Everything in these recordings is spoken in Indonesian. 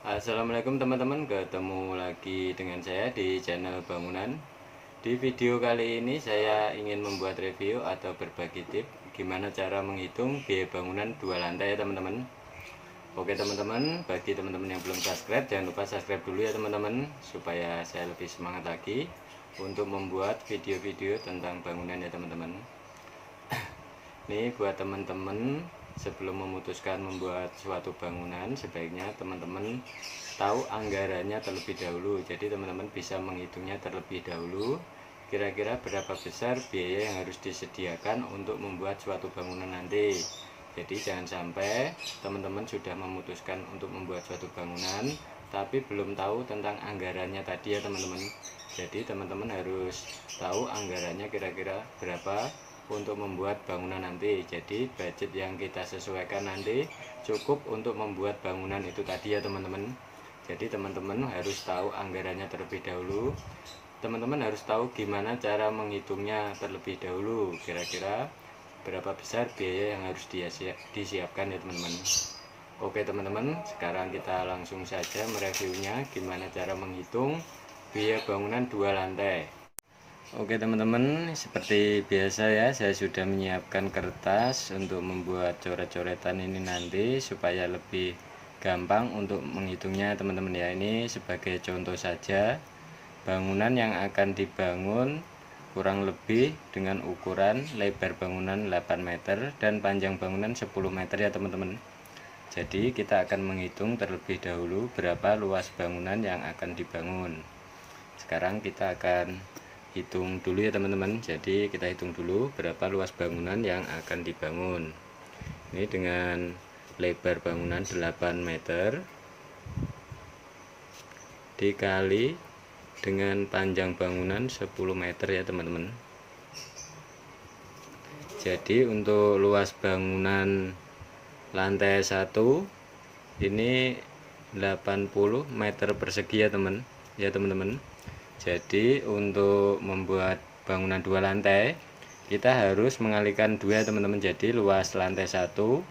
Assalamualaikum teman-teman, ketemu lagi dengan saya di channel bangunan. Di video kali ini saya ingin membuat review atau berbagi tips gimana cara menghitung biaya bangunan 2 lantai ya teman-teman. Oke teman-teman, bagi teman-teman yang belum subscribe, jangan lupa subscribe dulu ya teman-teman, supaya saya lebih semangat lagi untuk membuat video-video tentang bangunan ya teman-teman. Nih buat teman-teman, sebelum memutuskan membuat suatu bangunan, sebaiknya teman-teman tahu anggarannya terlebih dahulu. Jadi teman-teman bisa menghitungnya terlebih dahulu, kira-kira berapa besar biaya yang harus disediakan untuk membuat suatu bangunan nanti. Jadi jangan sampai teman-teman sudah memutuskan untuk membuat suatu bangunan tapi belum tahu tentang anggarannya tadi ya teman-teman. Jadi teman-teman harus tahu anggarannya kira-kira berapa untuk membuat bangunan nanti. Jadi budget yang kita sesuaikan nanti cukup untuk membuat bangunan itu tadi ya teman-teman. Jadi teman-teman harus tahu anggarannya terlebih dahulu. Teman-teman harus tahu gimana cara menghitungnya terlebih dahulu, kira-kira berapa besar biaya yang harus disiapkan ya teman-teman. Oke teman-teman, sekarang kita langsung saja mereviewnya gimana cara menghitung biaya bangunan 2 lantai. Oke teman-teman, seperti biasa ya, saya sudah menyiapkan kertas untuk membuat coret-coretan ini nanti supaya lebih gampang untuk menghitungnya teman-teman ya. Ini sebagai contoh saja, bangunan yang akan dibangun kurang lebih dengan ukuran lebar bangunan 8 meter dan panjang bangunan 10 meter ya teman-teman. Jadi kita akan menghitung terlebih dahulu berapa luas bangunan yang akan dibangun. Sekarang kita akan hitung dulu ya teman-teman. Jadi kita hitung dulu berapa luas bangunan yang akan dibangun. Ini dengan lebar bangunan 8 meter dikali dengan panjang bangunan 10 meter ya teman-teman. Jadi untuk luas bangunan lantai 1 ini 80 meter persegi ya teman-teman. Jadi untuk membuat bangunan 2 lantai kita harus mengalihkan 2 teman-teman. Jadi luas lantai 1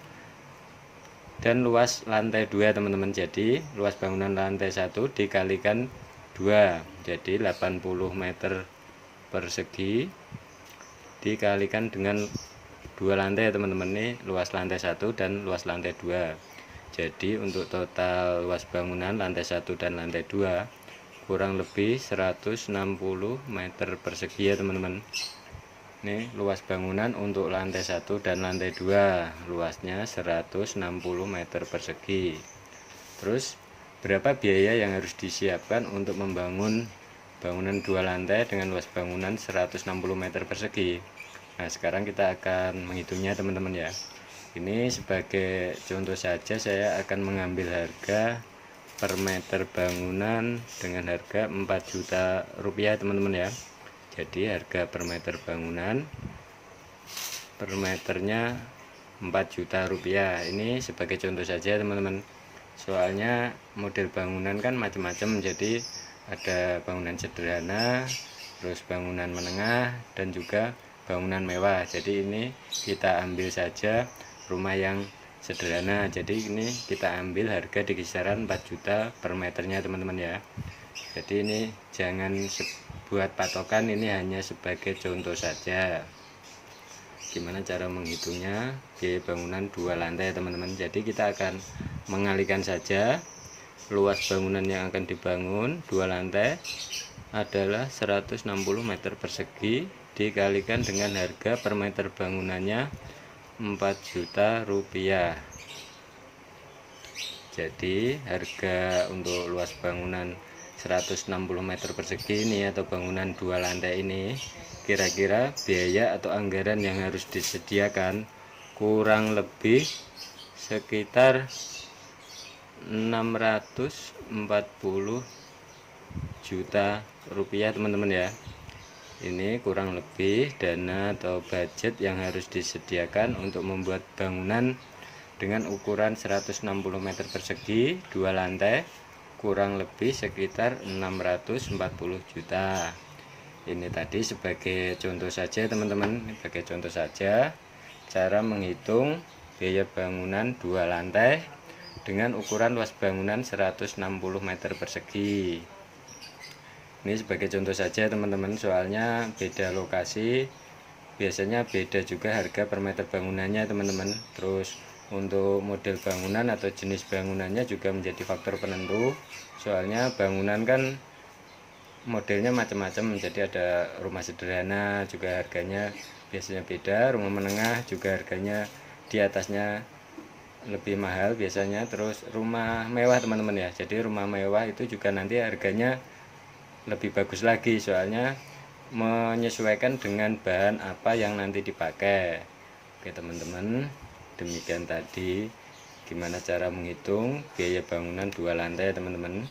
dan luas lantai 2 teman-teman. Jadi luas bangunan lantai 1 dikalikan 2, jadi 80 meter persegi dikalikan dengan 2 lantai teman-teman. Ini luas lantai 1 dan luas lantai 2. Jadi untuk total luas bangunan lantai 1 dan lantai 2 kurang lebih 160 meter persegi ya teman-teman. Ini luas bangunan untuk lantai 1 dan lantai 2 luasnya 160 meter persegi. Terus berapa biaya yang harus disiapkan untuk membangun bangunan 2 lantai dengan luas bangunan 160 meter persegi. Nah sekarang kita akan menghitungnya teman-teman ya. Ini sebagai contoh saja, saya akan mengambil harga per meter bangunan dengan harga 4 juta rupiah teman-teman ya. Jadi harga per meter bangunan per meternya 4 juta rupiah. Ini sebagai contoh saja teman-teman, soalnya model bangunan kan macam-macam. Jadi ada bangunan sederhana, terus bangunan menengah, dan juga bangunan mewah. Jadi ini kita ambil saja rumah yang sederhana. Jadi ini kita ambil harga di kisaran 4 juta per meternya teman-teman ya. Jadi ini jangan buat patokan, ini hanya sebagai contoh saja gimana cara menghitungnya biaya bangunan 2 lantai teman-teman. Jadi kita akan mengalihkan saja luas bangunan yang akan dibangun 2 lantai adalah 160 meter persegi dikalikan dengan harga per meter bangunannya 4 juta rupiah. Jadi harga untuk luas bangunan 160 meter persegi ini atau bangunan 2 lantai ini, kira-kira biaya atau anggaran yang harus disediakan kurang lebih sekitar 640 juta rupiah teman-teman ya. Ini kurang lebih dana atau budget yang harus disediakan untuk membuat bangunan dengan ukuran 160 meter persegi 2 lantai, kurang lebih sekitar 640 juta. Ini tadi sebagai contoh saja teman-teman, sebagai contoh saja cara menghitung biaya bangunan 2 lantai dengan ukuran luas bangunan 160 meter persegi. Ini sebagai contoh saja teman-teman, soalnya beda lokasi biasanya beda juga harga per meter bangunannya teman-teman. Terus untuk model bangunan atau jenis bangunannya juga menjadi faktor penentu, soalnya bangunan kan modelnya macam-macam, jadi ada rumah sederhana juga harganya biasanya beda, rumah menengah juga harganya di atasnya lebih mahal biasanya, terus rumah mewah teman-teman ya. Jadi rumah mewah itu juga nanti harganya lebih bagus lagi, soalnya menyesuaikan dengan bahan apa yang nanti dipakai. Oke teman-teman, demikian tadi gimana cara menghitung biaya bangunan 2 lantai teman-teman.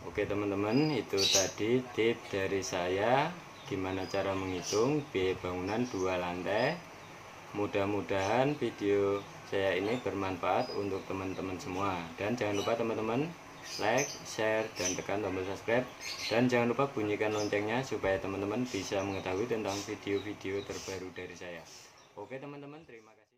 Oke teman-teman, itu tadi tips dari saya gimana cara menghitung biaya bangunan 2 lantai. Mudah-mudahan video saya ini bermanfaat untuk teman-teman semua, dan jangan lupa teman-teman like, share, dan tekan tombol subscribe, dan jangan lupa bunyikan loncengnya supaya teman-teman bisa mengetahui tentang video-video terbaru dari saya. Oke teman-teman, terima kasih.